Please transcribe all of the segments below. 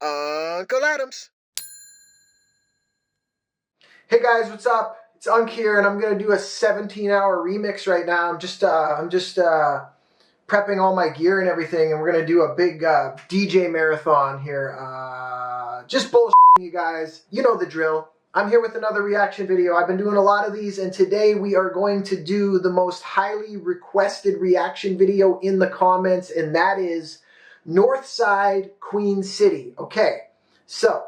Uncle Adams. Hey guys, what's up? It's Unc here, and I'm gonna do a 17-hour remix right now. I'm just prepping all my gear and everything, and we're gonna do a big DJ marathon here. Just bullshitting you guys. You know the drill. I'm here with another reaction video. I've been doing a lot of these, and today we are going to do the most highly requested reaction video in the comments, and that is Northside Queen City. Okay, so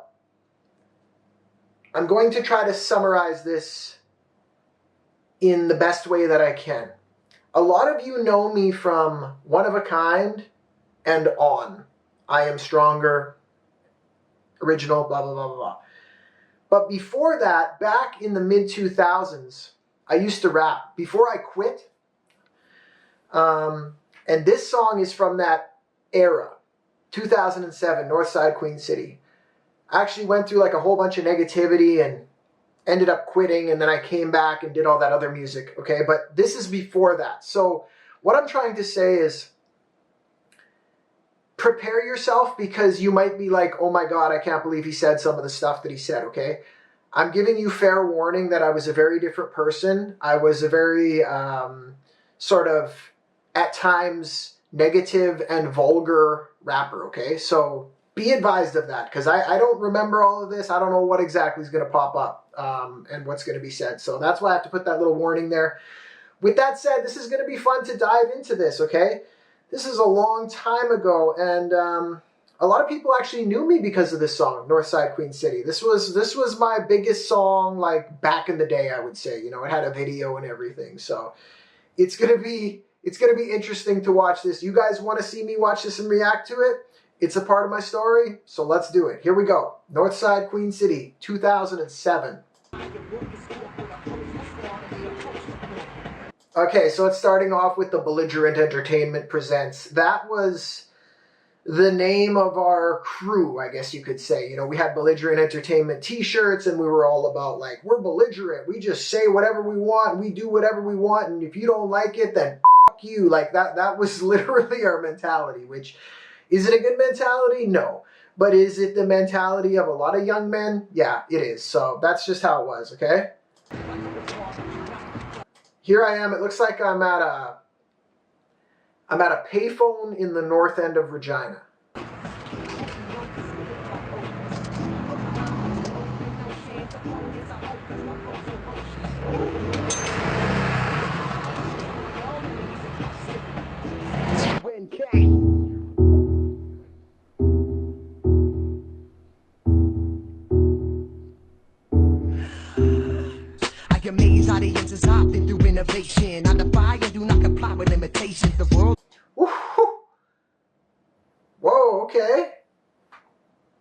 I'm going to try to summarize this in the best way that I can. A lot of you know me from One of a Kind and On. I Am Stronger, original, blah, blah, blah, blah, blah. But before that, back in the mid-2000s, I used to rap. Before I quit, and this song is from that era, 2007, Northside Queen City. I actually went through like a whole bunch of negativity and ended up quitting, and then I came back and did all that other music, okay? But this is before that. So what I'm trying to say is prepare yourself, because you might be like, oh my God, I can't believe he said some of the stuff that he said, okay? I'm giving you fair warning that I was a very different person. I was a very sort of, at times, negative and vulgar rapper, okay? So be advised of that, because I don't remember all of this. I don't know what exactly is going to pop up and what's going to be said. So that's why I have to put that little warning there. With that said, this is going to be fun to dive into this, okay? This is a long time ago, and a lot of people actually knew me because of this song, Northside Queen City. This was my biggest song, like, back in the day, I would say. You know, it had a video and everything. So it's gonna be interesting to watch this. You guys want to see me watch this and react to it? It's a part of my story, so let's do it. Here we go. Northside Queen City, 2007. Okay, so it's starting off with the Belligerent Entertainment Presents. That was the name of our crew, I guess you could say. You know, we had Belligerent Entertainment t-shirts, and we were all about, like, we're belligerent. We just say whatever we want, we do whatever we want, and if you don't like it, then fuck you. Like, that was literally our mentality, which, is it a good mentality? No. But is it the mentality of a lot of young men? Yeah, it is. So that's just how it was, okay? Here I am. It looks like I'm at a payphone in the north end of Regina. Amaze audiences opting through innovation. I defy and do not comply with limitations. The world. Whoa, okay.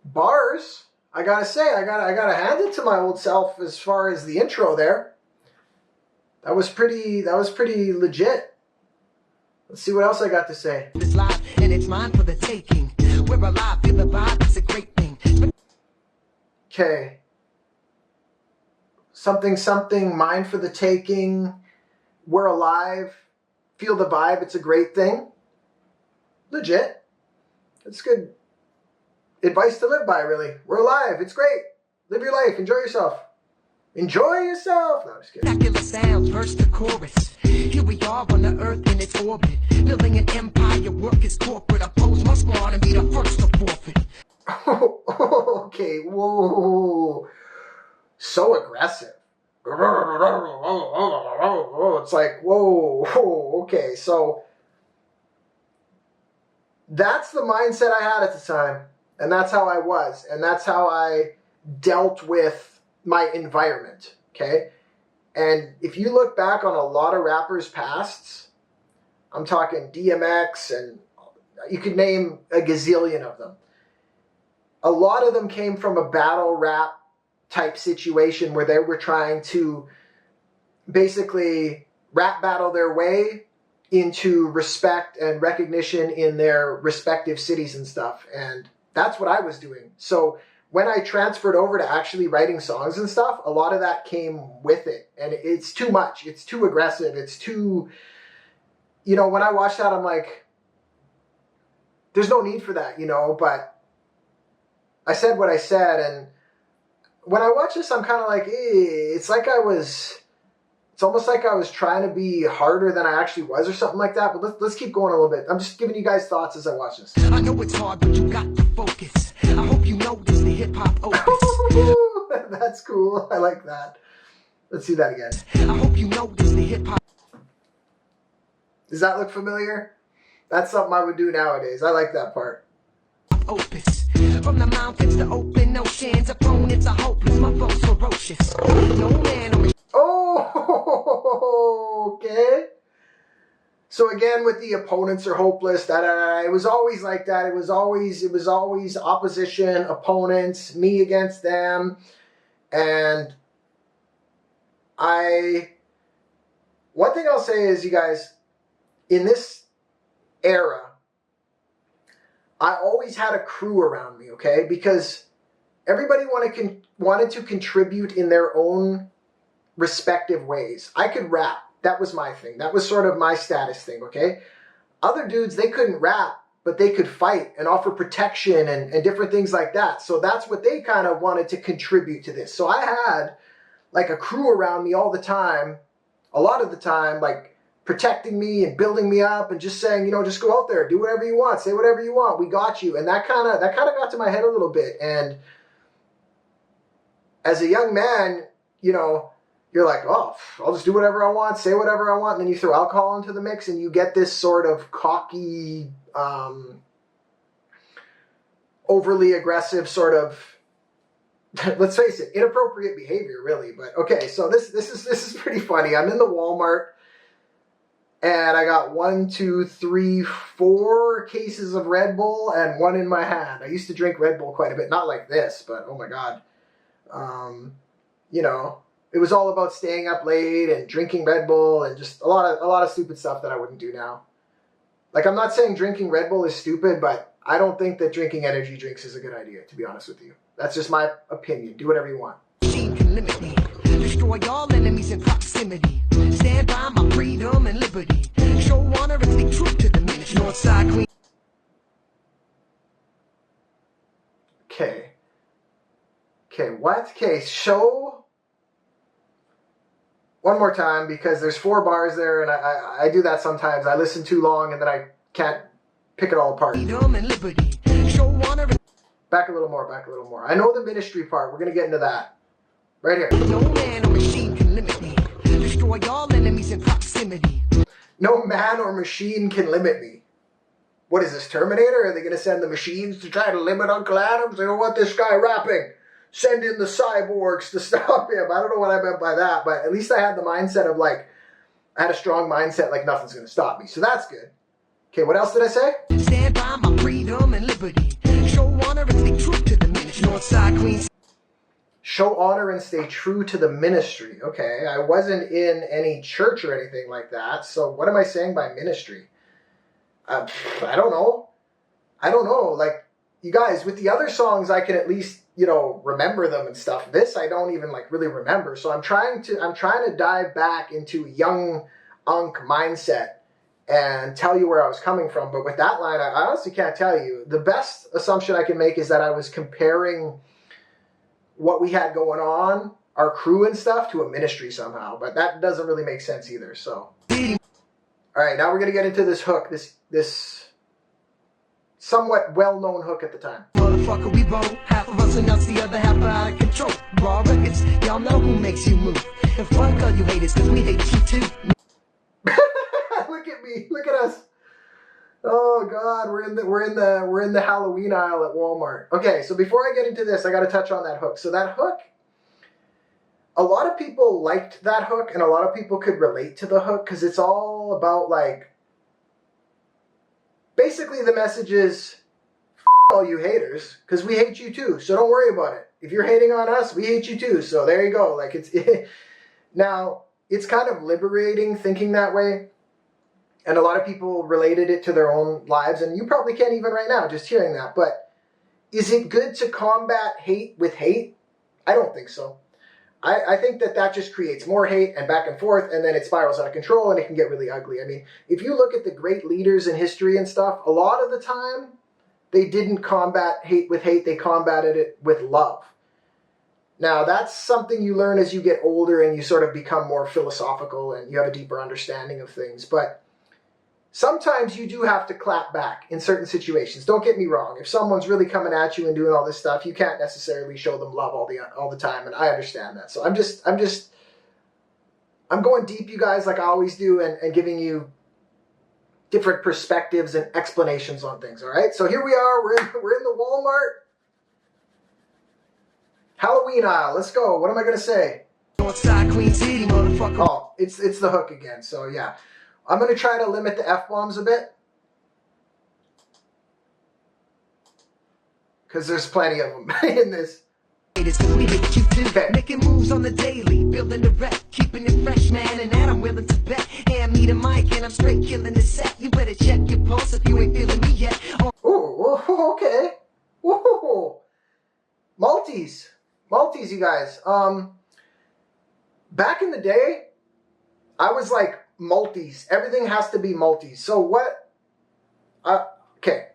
Bars. I gotta say, I gotta hand it to my old self as far as the intro there. That was pretty legit. Let's see what else I got to say. This life and it's mine for the taking. We're alive, feel the vibe, it's a great thing. Okay. Something, mine for the taking, we're alive, feel the vibe, it's a great thing. Legit. It's good advice to live by, really. We're alive, it's great. Live your life, enjoy yourself. Enjoy yourself! No, I'm just kidding. Spectacular sounds, verse to chorus. Here we are on the earth in its orbit. Building an empire, work is corporate. Oppose my squad and be the first to forfeit. Okay, whoa. So aggressive. It's like, whoa, okay. So that's the mindset I had at the time, and that's how I was, and that's how I dealt with my environment, okay? And if you look back on a lot of rappers' pasts, I'm talking DMX, and you could name a gazillion of them. A lot of them came from a battle rap type situation where they were trying to basically rap battle their way into respect and recognition in their respective cities and stuff. And that's what I was doing. So when I transferred over to actually writing songs and stuff, a lot of that came with it. And it's too much. It's too aggressive. It's too, you know, when I watched that, I'm like, there's no need for that, you know, but I said what I said, and when I watch this, I'm kind of like, it's almost like I was trying to be harder than I actually was or something like that. But let's keep going a little bit. I'm just giving you guys thoughts as I watch this. I know it's hard, but you got to focus. I hope you notice the hip-hop opus. That's cool. I like that. Let's see that again. I hope you notice the hip-hop. Does that look familiar? That's something I would do nowadays. I like that part. Opus. From the mountains to open oceans, opponents are hopeless, my foes ferocious. No man on Oh, okay. So again, with the opponents are hopeless, it was always like that. It was always opposition, opponents, me against them. And one thing I'll say is, you guys, in this era, I always had a crew around me, okay? Because everybody wanted to contribute in their own respective ways. I could rap. That was my thing. That was sort of my status thing, okay? Other dudes, they couldn't rap, but they could fight and offer protection and different things like that. So that's what they kind of wanted to contribute to this. So I had like a crew around me all the time, a lot of the time, like protecting me and building me up and just saying, just go out there, do whatever you want, say whatever you want, we got you. And that kind of got to my head a little bit. And as a young man, you're like, oh, I'll just do whatever I want, say whatever I want. And then you throw alcohol into the mix and you get this sort of cocky, overly aggressive sort of, let's face it, inappropriate behavior, really. But okay, so this is pretty funny. I'm in the Walmart and I got 1, 2, 3, 4 cases of Red Bull and one in my hand. I used to drink Red Bull quite a bit, not like this, but oh my God. It was all about staying up late and drinking Red Bull and just a lot of stupid stuff that I wouldn't do now. Like, I'm not saying drinking Red Bull is stupid, but I don't think that drinking energy drinks is a good idea, to be honest with you. That's just my opinion. Do whatever you want. Machine can limit me. Destroy all enemies in proximity. Stand by my freedom and liberty. Show honor and stay true to the ministry. Northside Queen. Okay, what? Okay, show one more time, because there's 4 bars there, and I do that sometimes. I listen too long, and then I can't pick it all apart. Freedom and liberty. Show honor and... Back a little more. I know the ministry part. We're going to get into that. Right here. No man or machine can limit me. Destroy all enemies in proximity. No man or machine can limit me. What is this, Terminator? Are they going to send the machines to try to limit Uncle Adams? They don't want this guy rapping. Send in the cyborgs to stop him. I don't know what I meant by that, but at least I had the mindset of I had a strong mindset like nothing's going to stop me. So that's good. Okay, what else did I say? Stand by my freedom and liberty. Show honor and stay true to the ministry. Northside Queens. Show honor and stay true to the ministry. Okay, I wasn't in any church or anything like that. So what am I saying by ministry? I don't know. Like, you guys, with the other songs, I can at least, remember them and stuff. This, I don't even really remember. So I'm trying to dive back into young Unk mindset and tell you where I was coming from. But with that line, I honestly can't tell you. The best assumption I can make is that I was comparing what we had going on, our crew and stuff, to a ministry somehow. But that doesn't really make sense either. So, all right, now we're going to get into this hook, this somewhat well-known hook at the time. Motherfucker, we both. Half of us and us, the other half are out of control. Raw records, y'all know who makes you move. And fuck all you haters, cause we hate you too. Look at me, look at us. Oh God, we're in the Halloween aisle at Walmart. Okay, so before I get into this, I got to touch on that hook. So that hook, a lot of people liked that hook, and a lot of people could relate to the hook because it's all about basically the message is, F all you haters, because we hate you too. So don't worry about it. If you're hating on us, we hate you too. So there you go. Now it's kind of liberating thinking that way. And a lot of people related it to their own lives, and you probably can't even right now, just hearing that. But is it good to combat hate with hate? I don't think so. I think that just creates more hate and back and forth, and then it spirals out of control, and it can get really ugly. I mean, if you look at the great leaders in history and stuff, a lot of the time, they didn't combat hate with hate, they combated it with love. Now, that's something you learn as you get older and you sort of become more philosophical and you have a deeper understanding of things. But sometimes you do have to clap back in certain situations. Don't get me wrong. If someone's really coming at you and doing all this stuff, you can't necessarily show them love all the time, and I understand that. So I'm going deep, you guys, like I always do, and giving you different perspectives and explanations on things. All right. So here we are. We're in the Walmart Halloween aisle. Let's go. What am I going to say? Northside, Queen City, motherfucker. Oh, it's the hook again. So yeah, I'm going to try to limit the F-bombs a bit, because there's plenty of them in this. Okay. Making moves on the daily, building the rep, keeping it fresh, man, and that I'm willing to bet. Hand me the mic and I'm straight killing the set. You better check your pulse if you ain't feeling me yet. Oh, okay. Whoa. Multis, you guys. Back in the day, I was like multis. Everything has to be multis. So what? Okay.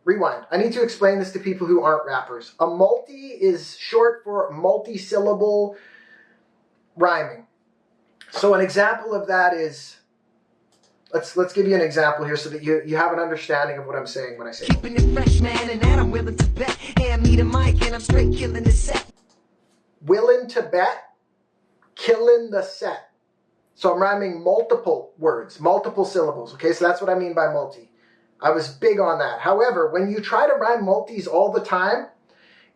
Rewind. I need to explain this to people who aren't rappers. A multi is short for multi-syllable rhyming. So an example of that is, let's give you an example here so that you have an understanding of what I'm saying when I say keeping it fresh, man, and that I'm willing to bet. Hand me the mic and I'm straight killing the set. Willing to bet, killing the set. So I'm rhyming multiple words, multiple syllables. Okay, so that's what I mean by multi. I was big on that. However, when you try to rhyme multis all the time,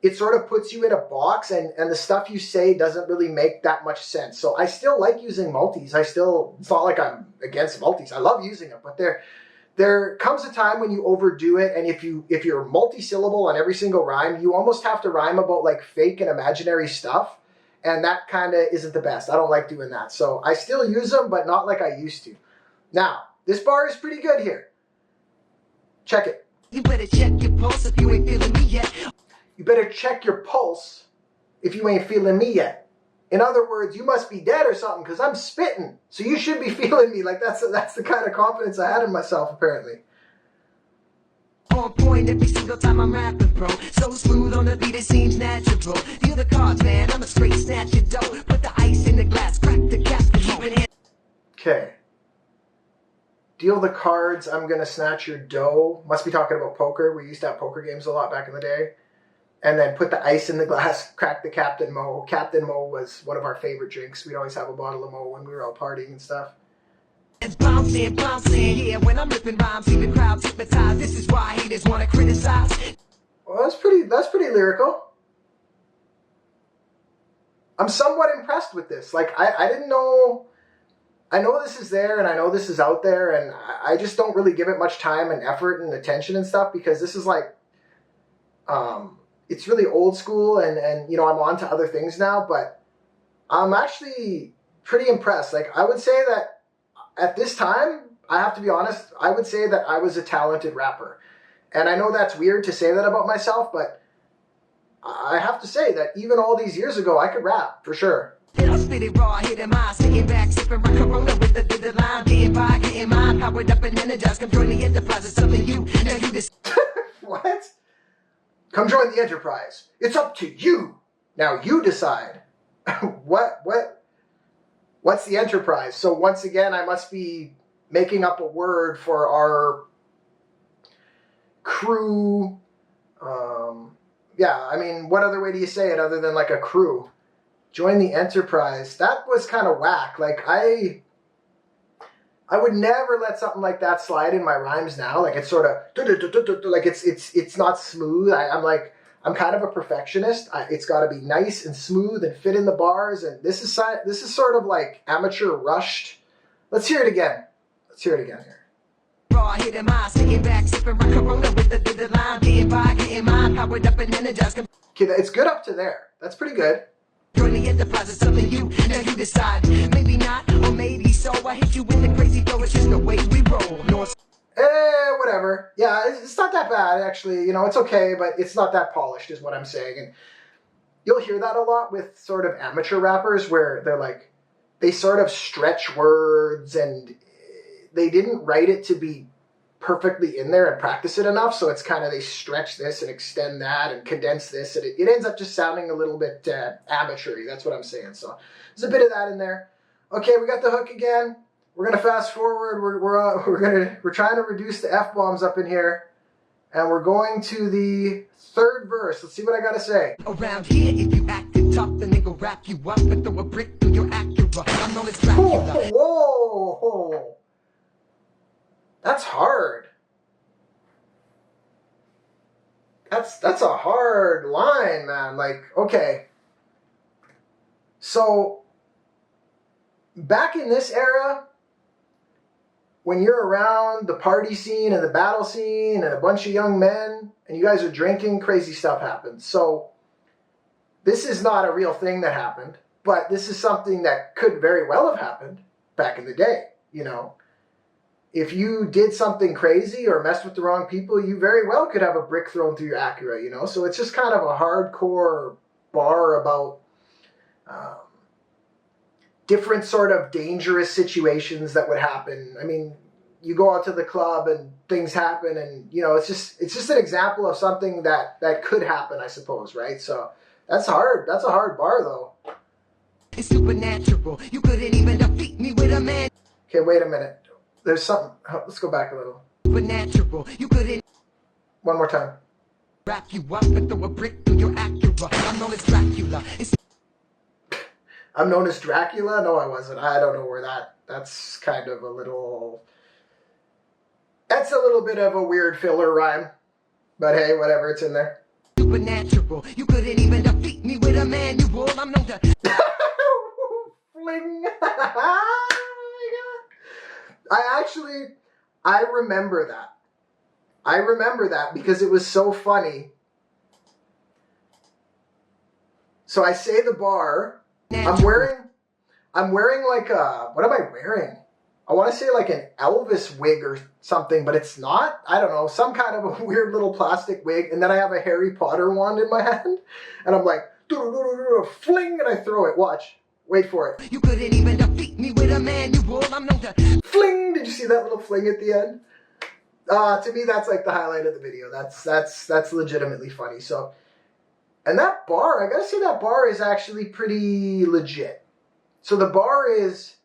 it sort of puts you in a box, and the stuff you say doesn't really make that much sense. So I still like using multis. It's not like I'm against multis. I love using them, but there comes a time when you overdo it, and if you're multi-syllable on every single rhyme, you almost have to rhyme about like fake and imaginary stuff, and that kind of isn't the best. I don't like doing that. So I still use them, but not like I used to. Now, this bar is pretty good here. Check it. You better check your pulse if you ain't feeling me yet. You better check your pulse if you ain't feeling me yet. In other words, you must be dead or something, because I'm spitting. So you should be feeling me. Like that's the kind of confidence I had in myself, apparently. On point every single time I'm rapping, bro. So smooth on the beat, it seems natural. Deal the cards, man. I'm a straight snatch your dough. Put the ice in the glass, crack the cap, keep it in. Okay. Deal the cards, I'm going to snatch your dough. Must be talking about poker. We used to have poker games a lot back in the day. And then put the ice in the glass, crack the Captain Mo. Captain Mo was one of our favorite drinks. We'd always have a bottle of Mo when we were all partying and stuff. It's bouncing, yeah. When I'm ripping rhymes, see the crowd hypnotized. This is why haters want to criticize. Well, that's pretty lyrical. I'm somewhat impressed with this. Like, I didn't know... I know this is there, and I know this is out there, and I just don't really give it much time and effort and attention and stuff, because this is like, it's really old school, and you know, I'm on to other things now, but I'm actually pretty impressed. Like, I would say that at this time, I have to be honest, I would say that I was a talented rapper. And I know that's weird to say that about myself, but I have to say that even all these years ago, I could rap, for sure. I'll spit it raw, hitting my singing back, sipping rock Corona with the line, getting by, getting mine, powered up and energized. Come join the enterprise, it's something you, now you decide. What? Come join the enterprise. It's up to you. Now you decide. What's the enterprise? So once again, I must be making up a word for our crew. Yeah, I mean, what other way do you say it other than like a crew? Join the enterprise. That was kind of whack. Like, I would never let something like that slide in my rhymes now. Like, it's sort of like it's not smooth. I'm kind of a perfectionist. It's got to be nice and smooth and fit in the bars. And this is sort of like amateur rushed. Let's hear it again. Here. Raw, hitting my singing back, sipping rock Corona with the line, getting by, getting mine, powered up and energized. Okay, it's good up to there. That's pretty good. Join the enterprise, it's something you, now you decide. Maybe not, or maybe so. I hit you with the crazy flow, it's just the way we roll. North. Whatever. Yeah, it's not that bad, actually. You know, it's okay, but it's not that polished, is what I'm saying. And you'll hear that a lot with sort of amateur rappers, where they're like, they sort of stretch words, and they didn't write it to be perfectly in there and practice it enough. So it's kind of, they stretch this and extend that and condense this, and it ends up just sounding a little bit amateur-y. That's what I'm saying. So there's a bit of that in there. Okay, we got the hook again. We're gonna fast forward. We're trying to reduce the F-bombs up in here, and we're going to the third verse. Let's see what I gotta say. Around here, if you acting tough, the nigga wrap you up and throw a brick through your Acura. I'm known as Dracula. Whoa, that's hard. That's a hard line, man. Like, okay, so back in this era, when you're around the party scene and the battle scene and a bunch of young men and you guys are drinking, crazy stuff happens. So this is not a real thing that happened, but this is something that could very well have happened back in the day. You know, if you did something crazy or messed with the wrong people, you very well could have a brick thrown through your Acura, you know? So it's just kind of a hardcore bar about different sort of dangerous situations that would happen. I mean, you go out to the club and things happen, and you know, it's just an example of something that could happen, I suppose, right? So that's hard. That's a hard bar, though. It's supernatural. You couldn't even defeat me with a man. Okay, wait a minute. There's something. Let's go back a little. Supernatural. You couldn't. One more time. Wrap you up and throw a brick through your Acura. I'm known as Dracula. I'm known as Dracula? No, I wasn't. I don't know where that's kind of that's a little bit of a weird filler rhyme. But hey, whatever, it's in there. Supernatural. You couldn't even defeat me with a manual. I'm known to fling. Oh my God. I remember that. I remember that because it was so funny. So I say the bar. I'm wearing like what am I wearing? I want to say like an Elvis wig or something, but it's not. I don't know, some kind of a weird little plastic wig, and then I have a Harry Potter wand in my hand, and I'm like, fling, and I throw it. Watch. Wait for it. You couldn't even defeat me with a manual. I'm known to fling. Did you see that little fling at the end? To me, that's like the highlight of the video. That's legitimately funny. So, and that bar, I gotta say, that bar is actually pretty legit. So the bar is,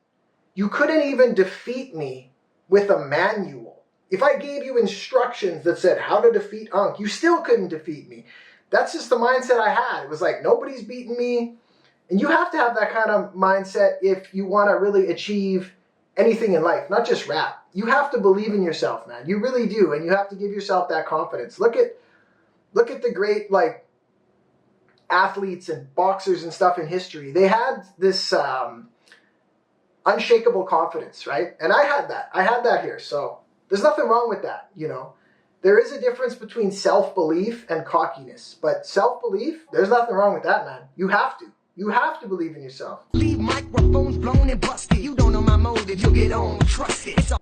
you couldn't even defeat me with a manual. If I gave you instructions that said how to defeat Unc, you still couldn't defeat me. That's just the mindset I had. It was like, nobody's beating me. And you have to have that kind of mindset if you want to really achieve anything in life, not just rap. You have to believe in yourself, man. You really do. And you have to give yourself that confidence. Look at the great, like, athletes and boxers and stuff in history. They had this unshakable confidence, right? And I had that here. So there's nothing wrong with that, you know. There is a difference between self-belief and cockiness. But self-belief, there's nothing wrong with that, man. You have to. You have to believe in yourself. leave microphones blown and busted. You don't know my motive, you'll get on. Trust it. It's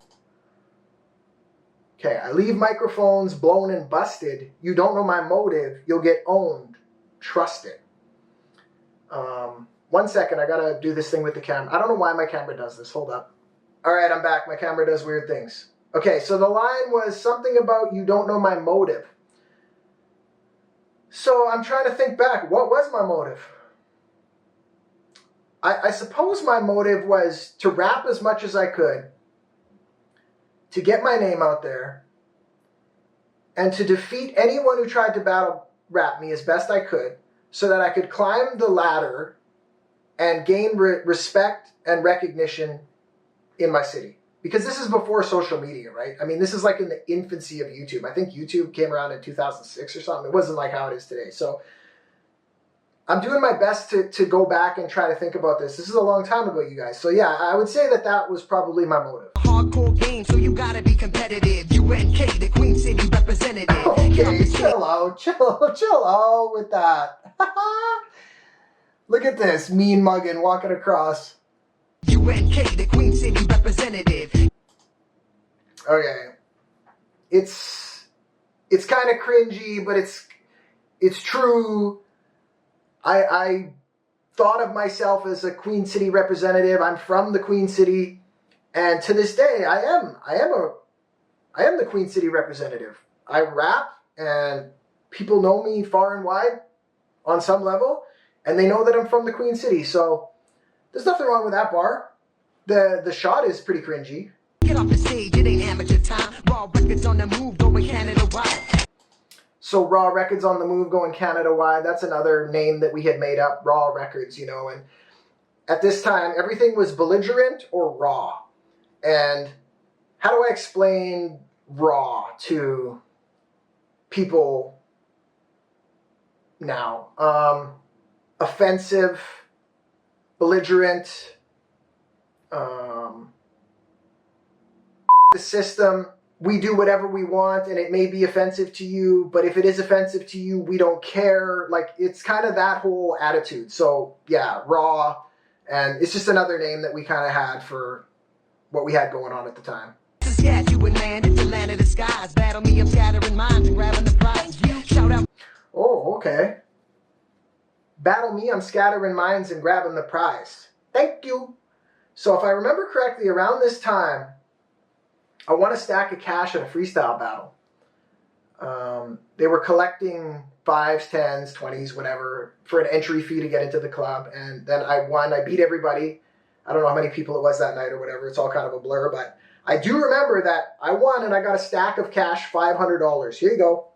Okay, I leave microphones blown and busted. You don't know my motive, you'll get owned. Trust it. 1 second, I gotta do this thing with the camera. I don't know why my camera does this. Hold up. All right, I'm back. My camera does weird things. Okay, so the line was something about you don't know my motive. So I'm trying to think back. What was my motive? I suppose my motive was to rap as much as I could, to get my name out there, and to defeat anyone who tried to battle rap me as best I could, so that I could climb the ladder and gain respect and recognition in my city. Because this is before social media, right? I mean, this is like in the infancy of YouTube. I think YouTube came around in 2006 or something. It wasn't like how it is today. So I'm doing my best to go back and try to think about this. This is a long time ago, you guys. So yeah, I would say that was probably my motive. hardcore game, so you gotta be competitive. UNK, the Queen City representative. Okay, chill out with that. Look at this, mean muggin' walking across. UNK, the Queen City representative. Okay. It's kind of cringy, but it's true. I thought of myself as a Queen City representative. I'm from the Queen City, and to this day, I am the Queen City representative. I rap, and people know me far and wide on some level, and they know that I'm from the Queen City. So there's nothing wrong with that bar. The shot is pretty cringy. Get off the stage, it ain't amateur time. Raw records on the move, going Canada wide. So Raw Records on the move, going Canada wide. That's another name that we had made up, Raw Records, you know. And at this time, everything was belligerent or raw. And how do I explain raw to people now? Offensive, belligerent, the system. We do whatever we want, and it may be offensive to you, but if it is offensive to you, we don't care. Like, it's kind of that whole attitude. So yeah, raw, and it's just another name that we kind of had for what we had going on at the time. Saskatchewan land, it's the land of the skies. Battle me, I'm scattering minds and grabbing the prize. Shout out. Oh, okay. Battle me, I'm scattering minds and grabbing the prize. Thank you. So if I remember correctly, around this time, I won a stack of cash at a freestyle battle. They were collecting 5s, 10s, 20s, whatever, for an entry fee to get into the club. And then I won. I beat everybody. I don't know how many people it was that night or whatever. It's all kind of a blur. But I do remember that I won and I got a stack of cash, $500. Here you go.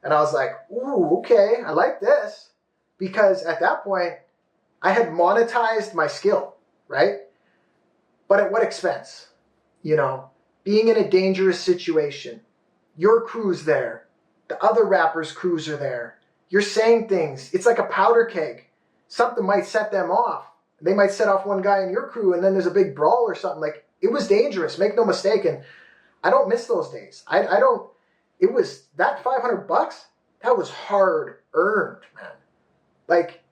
And I was like, ooh, okay, I like this. Because at that point, I had monetized my skill, right? But at what expense? You know, being in a dangerous situation. Your crew's there. The other rappers' crews are there. You're saying things. It's like a powder keg. Something might set them off. They might set off one guy in your crew, and then there's a big brawl or something. Like, it was dangerous. Make no mistake. And I don't miss those days. I don't. It was that $500. That was hard earned, man. Like,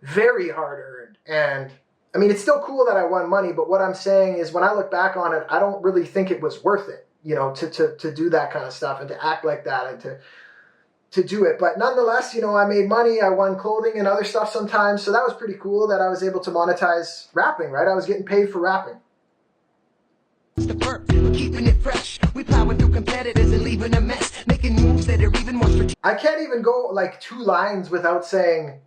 very hard earned. And I mean, it's still cool that I won money, but what I'm saying is when I look back on it, I don't really think it was worth it, you know, to do that kind of stuff and to act like that and to do it. But nonetheless, you know, I made money. I won clothing and other stuff sometimes. So that was pretty cool that I was able to monetize rapping, right? I was getting paid for rapping. The perp, we're keeping it fresh. We plowing through competitors and leaving a mess, making moves that are even more strategic. I can't even go like 2 lines without saying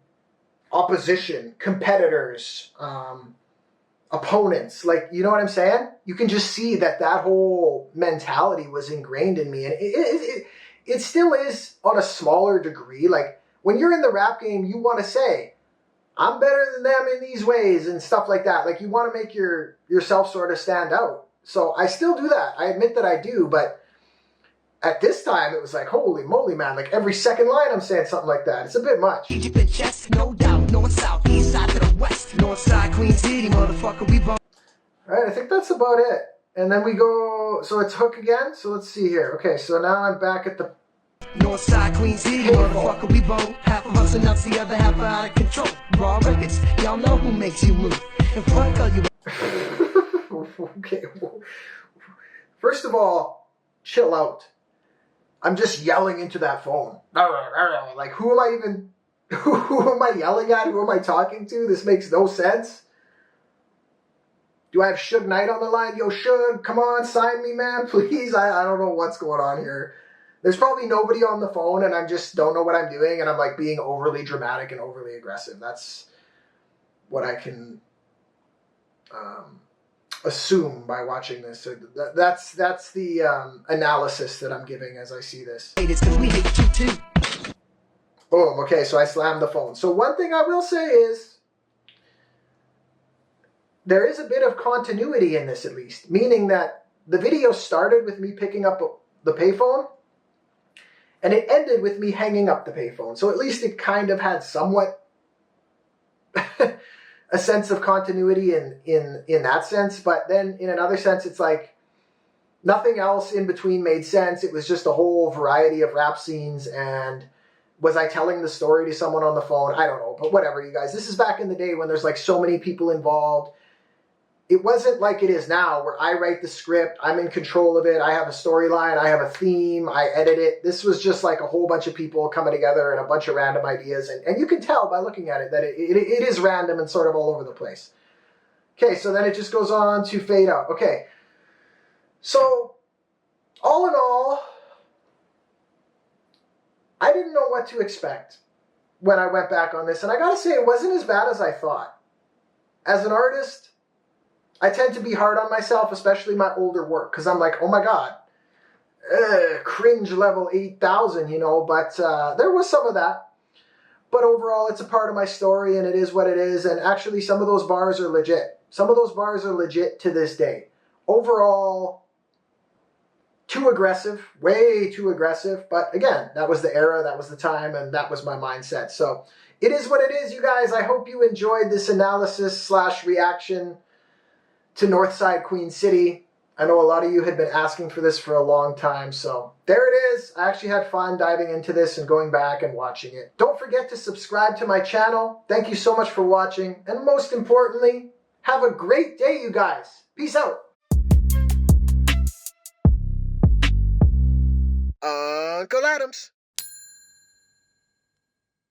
opposition, competitors, opponents. Like, you know what I'm saying? You can just see that whole mentality was ingrained in me. And it still is on a smaller degree. Like, when you're in the rap game, you want to say, I'm better than them in these ways and stuff like that. Like, you want to make yourself sort of stand out. So I still do that. I admit that I do, but at this time, it was like, holy moly, man. Like, every second line, I'm saying something like that. It's a bit much. Egypt and chess, no doubt. North, south, east side to the west. North side, Queen City, motherfucker, we bone. All right, I think that's about it. And then we go, so it's hook again. So let's see here. Okay, so now I'm back at the North side, Queen City, motherfucker, we bone. Half of us nuts, the other half are out of control. Raw records, y'all know who makes you move. And fuck all you. Okay. First of all, chill out. I'm just yelling into that phone. Like, who am I yelling at? Who am I talking to? This makes no sense. Do I have Suge Knight on the line? Yo, Suge, come on, sign me, man, please. I don't know what's going on here. There's probably nobody on the phone, and I just don't know what I'm doing, and I'm like being overly dramatic and overly aggressive. That's what I can assume by watching this. So that's the analysis that I'm giving as I see this. Boom. Okay, so I slammed the phone. So one thing I will say is there is a bit of continuity in this, at least, meaning that the video started with me picking up the payphone, and it ended with me hanging up the payphone. So at least it kind of had somewhat a sense of continuity in that sense. But then in another sense, it's like nothing else in between made sense. It was just a whole variety of rap scenes. And was I telling the story to someone on the phone? I don't know. But whatever, you guys. This is back in the day when there's like so many people involved. It wasn't like it is now where I write the script, I'm in control of it, I have a storyline, I have a theme, I edit it. This was just like a whole bunch of people coming together and a bunch of random ideas. And you can tell by looking at it that it is random and sort of all over the place. Okay, so then it just goes on to fade out. Okay, so all in all, I didn't know what to expect when I went back on this. And I gotta say, it wasn't as bad as I thought. As an artist, I tend to be hard on myself, especially my older work, because I'm like, oh my God, cringe level 8,000, you know, but there was some of that. But overall, it's a part of my story, and it is what it is. And actually, some of those bars are legit. Some of those bars are legit to this day. Overall, too aggressive, way too aggressive. But again, that was the era, that was the time, and that was my mindset. So it is what it is, you guys. I hope you enjoyed this analysis / reaction to Northside Queen City. I know a lot of you had been asking for this for a long time, so there it is. I actually had fun diving into this and going back and watching it. Don't forget to subscribe to my channel. Thank you so much for watching, and most importantly, have a great day, you guys. Peace out. Unkle Adams.